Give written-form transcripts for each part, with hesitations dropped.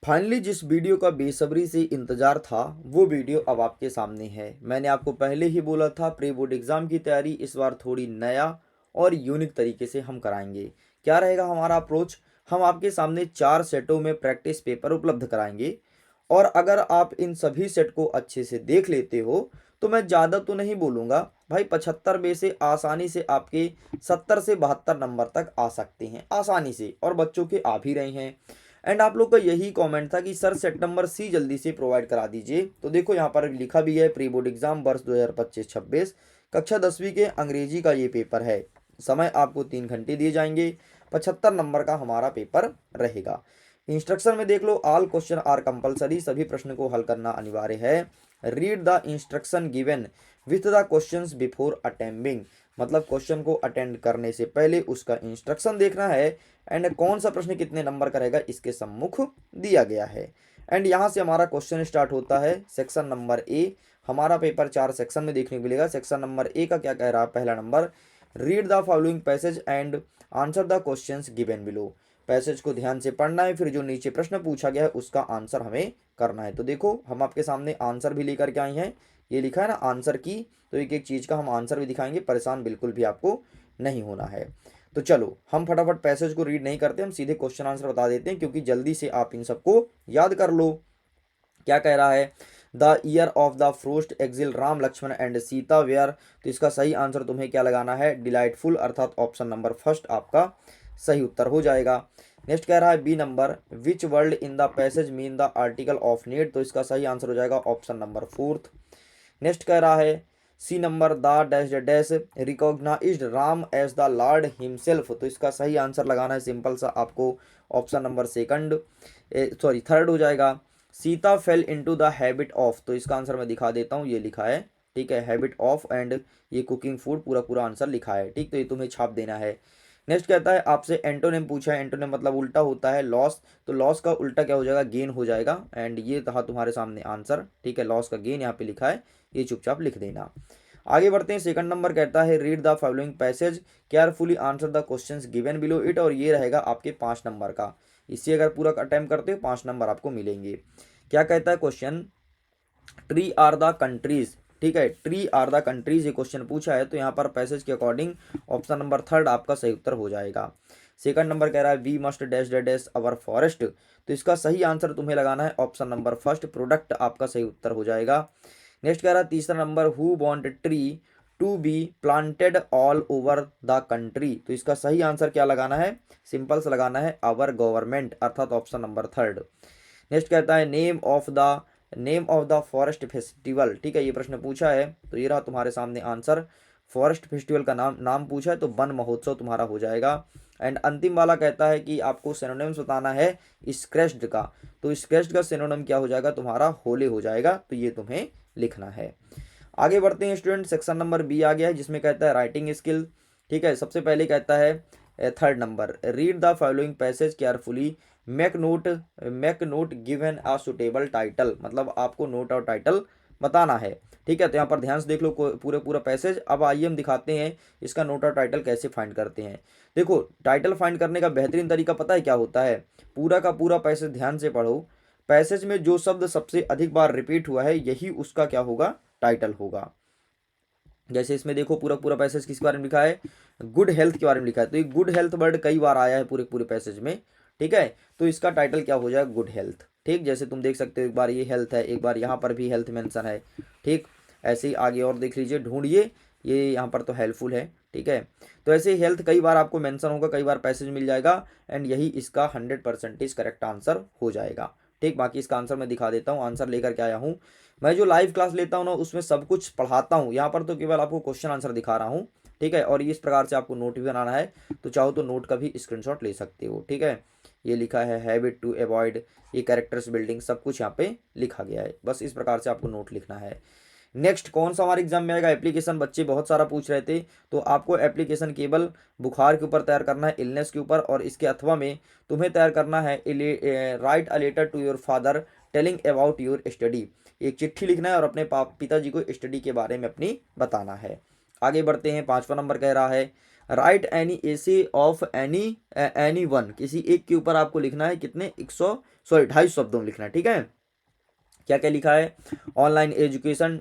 Finally जिस video का बेसब्री से इंतज़ार था वो वीडियो अब आपके सामने है। मैंने आपको पहले ही बोला था प्री बोर्ड एग्ज़ाम की तैयारी इस बार थोड़ी नया और यूनिक तरीके से हम कराएंगे। क्या रहेगा हमारा अप्रोच? हम आपके सामने 4 सेटों में प्रैक्टिस पेपर उपलब्ध कराएंगे और अगर आप इन सभी सेट को अच्छे से देख लेते हो तो मैं ज़्यादा तो नहीं बोलूँगा भाई, 75 में से आसानी से आपके 70 से 72 नंबर तक आ सकते हैं आसानी से, और बच्चों के आ भी रहे हैं। एंड आप लोग का यही कमेंट था कि सर सेट नंबर सी जल्दी से प्रोवाइड करा दीजिए। तो देखो यहाँ पर लिखा भी है प्री बोर्ड एग्जाम वर्ष 2025-26 कक्षा 10वीं के अंग्रेजी का ये पेपर है। समय आपको 3 घंटे दिए जाएंगे। 75 नंबर का हमारा पेपर रहेगा। इंस्ट्रक्शन में देख लो, ऑल क्वेश्चन आर कंपलसरी, सभी प्रश्न को हल करना अनिवार्य है। Read the instruction given with the questions before attempting, मतलब क्वेश्चन को अटेंड करने से पहले उसका इंस्ट्रक्शन देखना है। एंड कौन सा प्रश्न कितने नंबर का रहेगा इसके सम्मुख दिया गया है। एंड यहाँ से हमारा क्वेश्चन स्टार्ट होता है। सेक्शन नंबर ए, हमारा पेपर 4 सेक्शन में देखने को मिलेगा। सेक्शन नंबर ए का क्या कह रहा है? पहला number, read the following passage and answer the questions given below. Passage को ध्यान से पढ़ना है, फिर जो नीचे प्रश्न पूछा गया है उसका आंसर हमें करना है। तो देखो हम आपके सामने आंसर भी लेकर के आए हैं। ये लिखा है ना आंसर की, तो एक एक चीज़ का हम आंसर भी दिखाएंगे, परेशान बिल्कुल भी आपको नहीं होना है। तो चलो हम फटाफट पैसेज को रीड नहीं करते, हम सीधे क्वेश्चन आंसर बता देते हैं क्योंकि जल्दी से आप इन सबको याद कर लो। क्या कह रहा है? The year of the forest exile Ram Lakshman and Sita were. तो इसका सही आंसर तुम्हें क्या लगाना है? डिलाइटफुल, अर्थात ऑप्शन नंबर फर्स्ट आपका सही उत्तर हो जाएगा। नेक्स्ट कह रहा है B number, which word in the passage mean the article of need. तो इसका सही आंसर हो जाएगा ऑप्शन नंबर फोर्थ। नेक्स्ट कह रहा है C number, the dash dash recognised Ram as the lord himself. तो इसका सही आंसर लगाना है सिंपल सा आपको, option number second, sorry third हो जाएगा। Sita fell into the habit of. तो इसका आंसर मैं दिखा देता हूँ, ये लिखा है, ठीक है, हैबिट ऑफ, एंड ये कुकिंग फूड, पूरा पूरा आंसर लिखा है, ठीक। तो ये तुम्हें छाप देना है। नेक्स्ट कहता है आपसे एंटोनिम पूछा है। एंटोनिम मतलब उल्टा होता है लॉस, तो लॉस का उल्टा क्या हो जाएगा? गेन हो जाएगा। एंड ये था तुम्हारे सामने आंसर, ठीक है, लॉस का गेन यहाँ पे लिखा है, ये चुपचाप लिख देना। आगे बढ़ते हैं। सेकंड नंबर कहता है read the following passage carefully answer the questions given below it. और ये रहेगा आपके 5 नंबर का। इसे अगर पूरा अटेम्प्ट करते हो 5 नंबर आपको मिलेंगे। क्या कहता है question? Tree are the countries, ठीक है, ट्री आर द कंट्रीज ये क्वेश्चन पूछा है। तो यहाँ पर पैसेज के अकॉर्डिंग ऑप्शन नंबर थर्ड आपका सही उत्तर हो जाएगा। सेकंड नंबर कह रहा है we must dash dash our forest. तो इसका सही आंसर तुम्हें लगाना है ऑप्शन नंबर फर्स्ट, प्रोडक्ट आपका सही उत्तर हो जाएगा। नेक्स्ट कह रहा है तीसरा number, who want tree to be planted all over the country. तो इसका सही आंसर क्या लगाना है? सिंपल से लगाना है आवर गवर्नमेंट, अर्थात ऑप्शन नंबर थर्ड। नेक्स्ट कहता है name of the forest festival, ठीक है, ये प्रश्न पूछा है। तो ये रहा तुम्हारे सामने आंसर, फॉरेस्ट फेस्टिवल का नाम नाम पूछा है, तो वन महोत्सव तुम्हारा हो जाएगा। एंड अंतिम वाला कहता है कि आपको सिनोनिम्स बताना है स्क्रैच्ड का। तो स्क्रैच्ड का सिनोनिम क्या हो जाएगा? तुम्हारा होले हो जाएगा। तो ये तुम्हें लिखना है। आगे बढ़ते हैं स्टूडेंट, सेक्शन नंबर बी आ गया है जिसमें कहता है राइटिंग स्किल, ठीक है। सबसे पहले कहता है third number, read the following passage carefully, make note given a suitable title. मतलब आपको नोट और टाइटल बताना है, ठीक है। तो यहाँ पर ध्यान से देख लो पूरे पूरा पैसेज। अब आइए हम दिखाते हैं इसका नोट और टाइटल कैसे फाइंड करते हैं। देखो टाइटल फाइंड करने का बेहतरीन तरीका पता है क्या होता है? पूरा का पूरा पैसेज ध्यान से पढ़ो। पैसेज में जो शब्द सबसे अधिक बार रिपीट हुआ है यही उसका क्या होगा? टाइटल होगा। जैसे इसमें देखो पूरा पूरा पैसेज किसके बारे में लिखा है? गुड हेल्थ के बारे में लिखा है। तो ये गुड हेल्थ वर्ड कई बार आया है पूरे पूरे पैसेज में, ठीक है। तो इसका टाइटल क्या हो जाएगा? गुड हेल्थ, ठीक। जैसे तुम देख सकते हो एक बार ये हेल्थ है, एक बार यहाँ पर भी हेल्थ मेंशन है, ठीक। ऐसे ही आगे और देख लीजिए, ढूंढिए, ये यहाँ पर तो हेल्पफुल है, ठीक है। तो ऐसे ही हेल्थ कई बार आपको मेंशन होगा, कई बार पैसेज मिल जाएगा। एंड यही इसका 100% करेक्ट आंसर हो जाएगा, ठीक। बाकी इसका आंसर मैं दिखा देता हूँ, आंसर लेकर के आया हूँ। मैं जो लाइव क्लास लेता हूँ ना उसमें सब कुछ पढ़ाता हूँ, यहाँ पर तो केवल आपको क्वेश्चन आंसर दिखा रहा हूँ, ठीक है। और इस प्रकार से आपको नोट भी बनाना है, तो चाहो तो नोट का भी स्क्रीनशॉट ले सकते हो, ठीक है। ये लिखा है हैबिट टू अवॉइड, ये कैरेक्टर्स बिल्डिंग, सब कुछ यहाँ पे लिखा गया है। बस इस प्रकार से आपको नोट लिखना है। नेक्स्ट कौन सा हमारे एग्जाम में आएगा? एप्लीकेशन। बच्चे बहुत सारा पूछ रहे थे, तो आपको एप्लीकेशन केवल बुखार के ऊपर तैयार करना है, इलनेस के ऊपर, और इसके अथवा में तुम्हें तैयार करना है write a letter to your father telling about your study. एक चिट्ठी लिखना है और अपने पिताजी को स्टडी के बारे में अपनी बताना है। आगे बढ़ते हैं। 5वां नंबर कह रहा है right any essay of any one, किसी एक के ऊपर आपको लिखना है कितने 250 शब्दों में लिखना है, ठीक है। क्या क्या लिखा है, online education,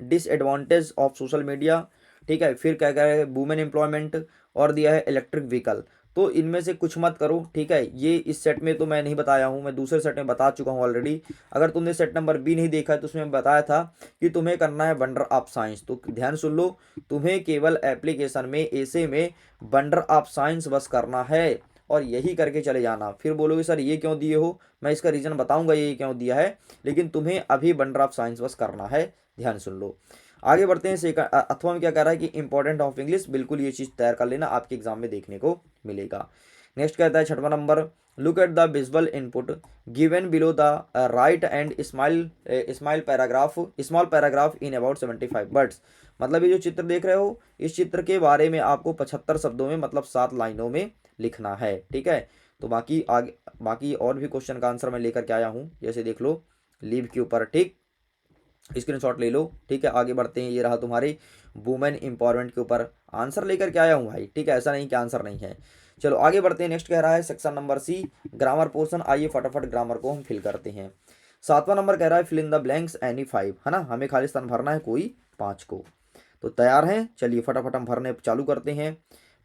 disadvantage of social media, ठीक है। फिर क्या क्या है, वुमेन एम्प्लॉयमेंट, और दिया है इलेक्ट्रिक व्हीकल। तो इनमें से कुछ मत करो, ठीक है। ये इस सेट में तो मैं नहीं बताया हूँ, मैं दूसरे सेट में बता चुका हूँ ऑलरेडी। अगर तुमने सेट नंबर बी नहीं देखा है तो उसमें बताया था कि तुम्हें करना है वंडर ऑफ साइंस। तो ध्यान सुन लो, तुम्हें केवल एप्लीकेशन में ऐसे में वंडर ऑफ साइंस बस करना है और यही करके चले जाना। फिर बोलोगे सर ये क्यों दिए हो, मैं इसका रीज़न बताऊंगा ये क्यों दिया है, लेकिन तुम्हें अभी वंडर ऑफ साइंस बस करना है। ध्यान सुन लो, आगे बढ़ते हैं। अथवा में क्या कह रहा है कि इंपॉर्टेंट ऑफ इंग्लिश, बिल्कुल ये चीज़ तैयार कर लेना, आपके एग्जाम में देखने को मिलेगा। नेक्स्ट कहता है 6वां number, look at the visual input given below the write and small paragraph in about 75 words. मतलब ये जो चित्र देख रहे हो, इस चित्र के बारे में आपको 75 शब्दों में, मतलब 7 लाइनों में लिखना है, ठीक है। तो बाकी और भी क्वेश्चन का आंसर मैं लेकर के आया हूँ, जैसे देख लो लीव के ऊपर, ठीक, स्क्रीनशॉट ले लो, ठीक है। आगे बढ़ते हैं, ये रहा तुम्हारे वुमेन एम्पावरमेंट के ऊपर आंसर लेकर के आया हूँ भाई, ठीक है, ऐसा नहीं कि आंसर नहीं है। चलो आगे बढ़ते हैं, नेक्स्ट कह रहा है section number C, grammar portion. आइए फटाफट ग्रामर को हम फिल करते हैं। 7वां नंबर कह रहा है fill in the blanks any 5, है ना, हमें खाली स्थान भरना है कोई 5 को। तो तैयार हैं, चलिए फटाफट हम भरने चालू करते हैं।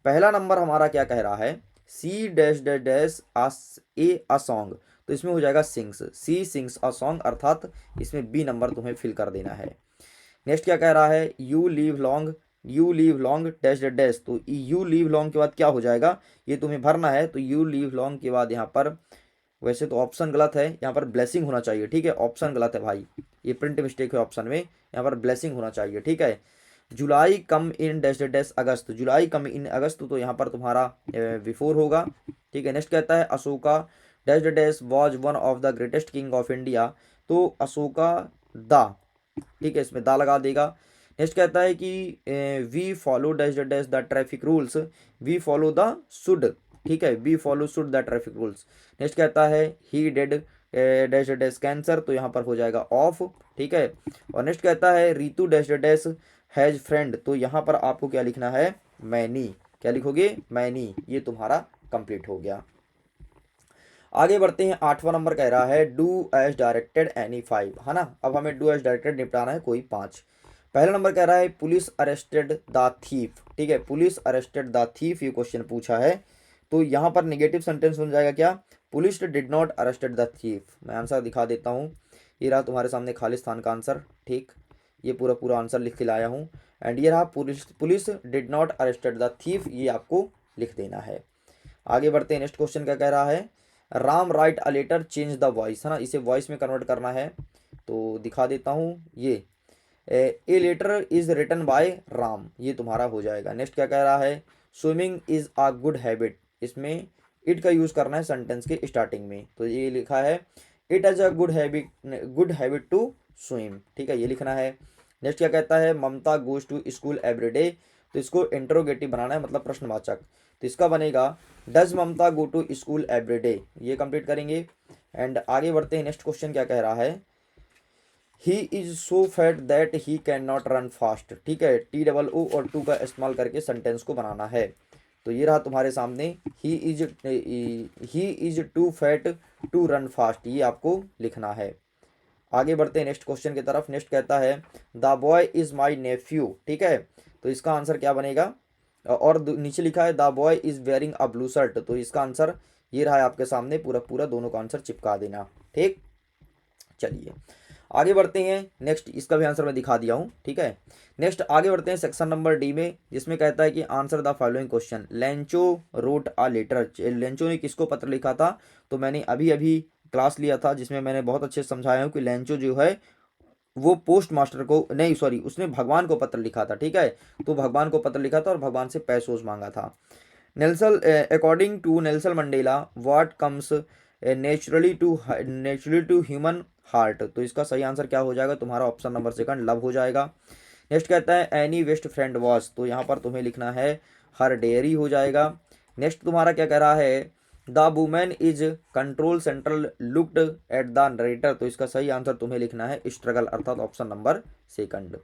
पहला नंबर हमारा क्या कह रहा है, C dash dash dash a song. तो इसमें हो जाएगा sings, C sings a song, अर्थात इसमें बी नंबर तुम्हें फिल कर देना है। नेक्स्ट क्या कह रहा है, you leave long dash dash dash. तो यू लीव लॉन्ग के बाद क्या हो जाएगा, ये तुम्हें भरना है। तो यू लीव लॉन्ग के बाद यहाँ पर, वैसे तो ऑप्शन गलत है, यहाँ पर ब्लेसिंग होना चाहिए, ठीक है, ऑप्शन गलत है भाई, ये प्रिंट मिस्टेक है ऑप्शन में, यहाँ पर ब्लेसिंग होना चाहिए, ठीक है। जुलाई कम इन डैश डैश अगस्त, जुलाई कम इन अगस्त, तो यहाँ पर तुम्हारा बिफोर होगा, ठीक है। नेक्स्ट कहता है Ashoka dash dash was one of the greatest king of India. तो अशोका दा, ठीक है, इसमें दा लगा देगा। नेक्स्ट कहता है कि we follow dash dash the traffic rules, we follow the should, ठीक है, we follow should the traffic rules. Next कहता है he dead dash dash cancer, तो यहाँ पर हो जाएगा ऑफ, ठीक है। और नेक्स्ट कहता है Ritu dash dash has friend, तो यहाँ पर आपको क्या लिखना है, मैनी, क्या लिखोगे, मैनी, ये तुम्हारा कंप्लीट हो गया। आगे बढ़ते हैं, 8वां नंबर कह रहा है डू एज डायरेक्टेड एनी 5, है ना। अब हमें डू एज डायरेक्टेड निपटाना है कोई 5। पहला नंबर कह रहा है पुलिस अरेस्टेड द थीफ, ठीक है, पुलिस अरेस्टेड द थीफ, ये क्वेश्चन पूछा है। तो यहाँ पर निगेटिव सेंटेंस बन जाएगा क्या, police did not arrested the thief. मैं आंसर दिखा देता हूँ, ये रहा तुम्हारे सामने खाली स्थान का आंसर, ठीक, ये पूरा पूरा आंसर लिख के लाया हूँ। एंड ये रहा police did not arrested the thief, ये आपको लिख देना है। आगे बढ़ते हैं, नेक्स्ट क्वेश्चन क्या कह रहा है, Ram write a letter change the voice, है ना, इसे वॉइस में कन्वर्ट करना है। तो दिखा देता हूँ, ये a letter is written by Ram, ये तुम्हारा हो जाएगा। नेक्स्ट क्या कह रहा है, swimming is a good habit, इसमें इट का यूज़ करना है सेंटेंस के स्टार्टिंग में। तो ये लिखा है it is a good habit to swim, ठीक है, ये लिखना है। नेक्स्ट क्या कहता है, Mamta goes to school every day, तो इसको इंट्रोगेटिव बनाना है, मतलब प्रश्नवाचक। तो इसका बनेगा does Mamata go to school every day, ये कंप्लीट करेंगे। एंड आगे बढ़ते हैं, नेक्स्ट क्वेश्चन क्या कह रहा है, he is so fat that he can not run fast, ठीक है, टी डबल ओ और टू का इस्तेमाल करके सेंटेंस को बनाना है। तो ये रहा तुम्हारे सामने, he is too fat to run fast, ये आपको लिखना है। आगे बढ़ते हैं नेक्स्ट क्वेश्चन की तरफ। नेक्स्ट कहता है the boy is my nephew, ठीक है, तो इसका आंसर क्या बनेगा, और नीचे लिखा है the boy is wearing a blue shirt, तो इसका आंसर ये रहा है आपके सामने, पूरा पूरा दोनों का आंसर चिपका देना, ठीक। चलिए आगे बढ़ते हैं, नेक्स्ट इसका भी आंसर मैं दिखा दिया हूँ, ठीक है। नेक्स्ट आगे बढ़ते हैं सेक्शन नंबर डी में, जिसमें कहता है कि answer the following question, Lencho wrote a letter, Lencho ने किसको पत्र लिखा था। तो मैंने अभी अभी क्लास लिया था जिसमें मैंने बहुत अच्छे से समझाया हूँ कि लेंचो जो है वो पोस्ट मास्टर को नहीं, सॉरी, उसने भगवान को पत्र लिखा था, ठीक है। तो भगवान को पत्र लिखा था और भगवान से पैसोस मांगा था। Nelson according to Nelson Mandela what comes naturally to human heart, तो इसका सही आंसर क्या हो जाएगा, तुम्हारा ऑप्शन नंबर सेकंड लव हो जाएगा। नेक्स्ट कहता है एनी बेस्ट फ्रेंड वॉज, तो यहाँ पर तुम्हें लिखना है हर डेयरी हो जाएगा। नेक्स्ट तुम्हारा क्या कह रहा है, the women is control central looked at the narrator, तो इसका सही आंसर तुम्हें लिखना है स्ट्रगल, अर्थात ऑप्शन नंबर सेकंड।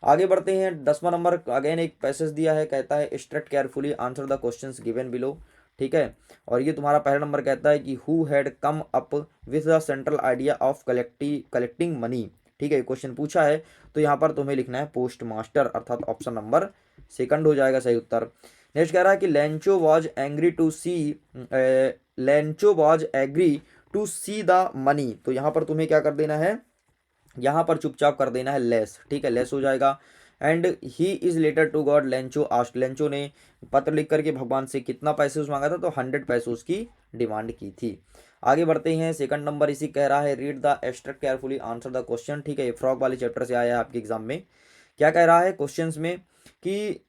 आगे बढ़ते हैं 10वां नंबर। अगेन एक पैसेज दिया है, कहता है struct carefully answer the questions given below. ठीक है, और ये तुम्हारा पहला नंबर कहता है कि who had come up with the central idea of collecting money. ठीक है, क्वेश्चन पूछा है तो यहाँ पर तुम्हें लिखना है पोस्ट मास्टर, अर्थात ऑप्शन नंबर सेकंड हो जाएगा सही उत्तर। नेक्स्ट कह रहा है कि Lencho was agree to see the money. तो यहाँ पर तुम्हें क्या कर देना है, यहाँ पर चुपचाप कर देना है लेस। ठीक है, लेस हो जाएगा। And he is letter to God Lencho asked. Lencho ने पत्र लिख करके भगवान से कितना पैसे मांगा था, तो 100 पैसे उसकी डिमांड की थी। आगे बढ़ते हैं, सेकंड नंबर इसी कह रहा है read the extract carefully answer the question. ठीक है, ये फ्रॉग वाले चैप्टर से आया है आपके एग्जाम में। क्या कह रहा है क्वेश्चंस में कि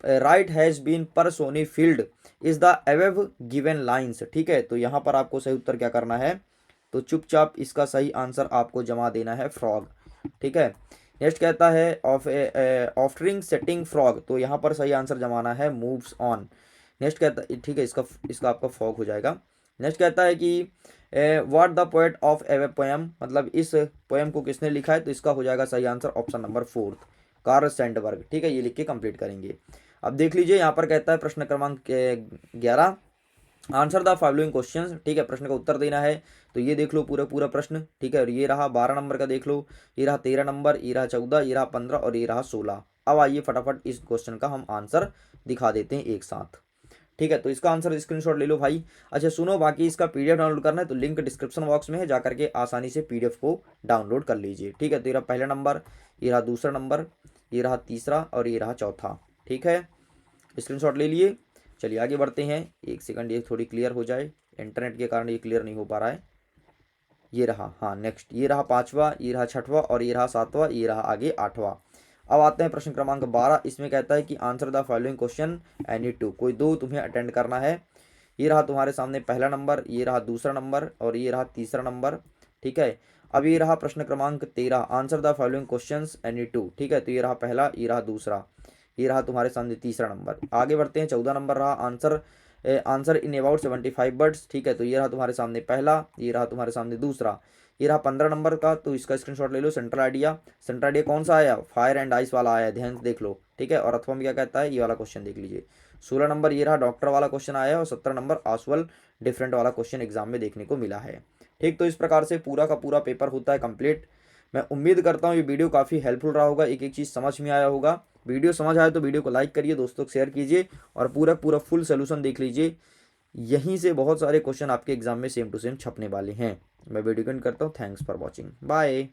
right has been personified is the above given lines. ठीक है, तो यहाँ पर आपको सही उत्तर क्या करना है, तो चुपचाप इसका सही आंसर आपको जमा देना है फ्रॉग। ठीक है, नेक्स्ट कहता है ऑफ्टरिंग सेटिंग फ्रॉग। तो यहाँ पर सही आंसर जमाना है मूव्स ऑन। नेक्स्ट कहता है, ठीक है, इसका आपका फॉग हो जाएगा। नेक्स्ट कहता है कि what the poet of away poem, मतलब इस पोएम को किसने लिखा है, तो इसका हो जाएगा सही answer option number 4 Karl Sandberg. ठीक है, ये लिख के कंप्लीट करेंगे। अब देख लीजिए, यहाँ पर कहता है प्रश्न क्रमांक 11 आंसर द फॉलोइंग क्वेश्चंस। ठीक है, प्रश्न का उत्तर देना है, तो ये देख लो पूरा पूरा प्रश्न। ठीक है, और ये रहा 12 नंबर का, देख लो ये रहा 13 नंबर, ये रहा 14, ये रहा 15 और ये रहा 16। अब आइए फटाफट इस क्वेश्चन का हम आंसर दिखा देते हैं एक साथ। ठीक है, तो इसका आंसर स्क्रीनशॉट ले लो भाई। अच्छा सुनो, बाकी इसका पीडीएफ डाउनलोड करना है तो लिंक डिस्क्रिप्शन बॉक्स में है, जाकर के आसानी से पीडीएफ को डाउनलोड कर लीजिए। ठीक है, तो ये रहा पहला नंबर, ये रहा दूसरा नंबर, ये रहा तीसरा और ये रहा चौथा। ठीक है, स्क्रीनशॉट ले लिए। चलिए आगे बढ़ते हैं, एक सेकंड ये थोड़ी क्लियर हो जाए, इंटरनेट के कारण ये क्लियर नहीं हो पा रहा है। ये रहा, हाँ नेक्स्ट, ये रहा 5वां, ये रहा 6वां और ये रहा 7वां, ये रहा आगे 8वां। अब आते हैं प्रश्न क्रमांक 12। इसमें कहता है कि answer the following question any two, कोई दो तुम्हें अटेंड करना है। ये रहा तुम्हारे सामने पहला नंबर, ये रहा दूसरा नंबर और ये रहा तीसरा नंबर। ठीक है, अब ये रहा प्रश्न क्रमांक 13 answer the following question any two. ठीक है, तो ये रहा पहला, ये रहा दूसरा, ये रहा तुम्हारे सामने तीसरा नंबर। आगे बढ़ते हैं, 14 नंबर रहा आंसर इन अबाउट 75 वर्ड्स। ठीक है, तो ये रहा तुम्हारे सामने पहला, ये रहा तुम्हारे सामने दूसरा, ये रहा 15 नंबर का, तो इसका स्क्रीनशॉट ले लो। सेंट्रल आइडिया कौन सा आया, फायर एंड आइस वाला आया, ध्यान से देख लो। ठीक है, और अथवा में क्या कहता है, ये वाला क्वेश्चन देख लीजिए। 16 नंबर ये रहा डॉक्टर वाला क्वेश्चन आया है और 17 नंबर आसवल डिफरेंट वाला क्वेश्चन एग्जाम में देखने को मिला है। ठीक, तो इस प्रकार से पूरा का पूरा पेपर होता है कंप्लीट। मैं उम्मीद करता हूँ ये वीडियो काफ़ी हेल्पफुल रहा होगा, एक एक चीज़ समझ में आया होगा। वीडियो समझ आए तो वीडियो को लाइक करिए, दोस्तों को शेयर कीजिए और पूरा पूरा फुल सोल्यूशन देख लीजिए। यहीं से बहुत सारे क्वेश्चन आपके एग्जाम में सेम टू सेम छपने वाले हैं। मैं वीडियो एंड करता हूँ। Thanks for watching, bye.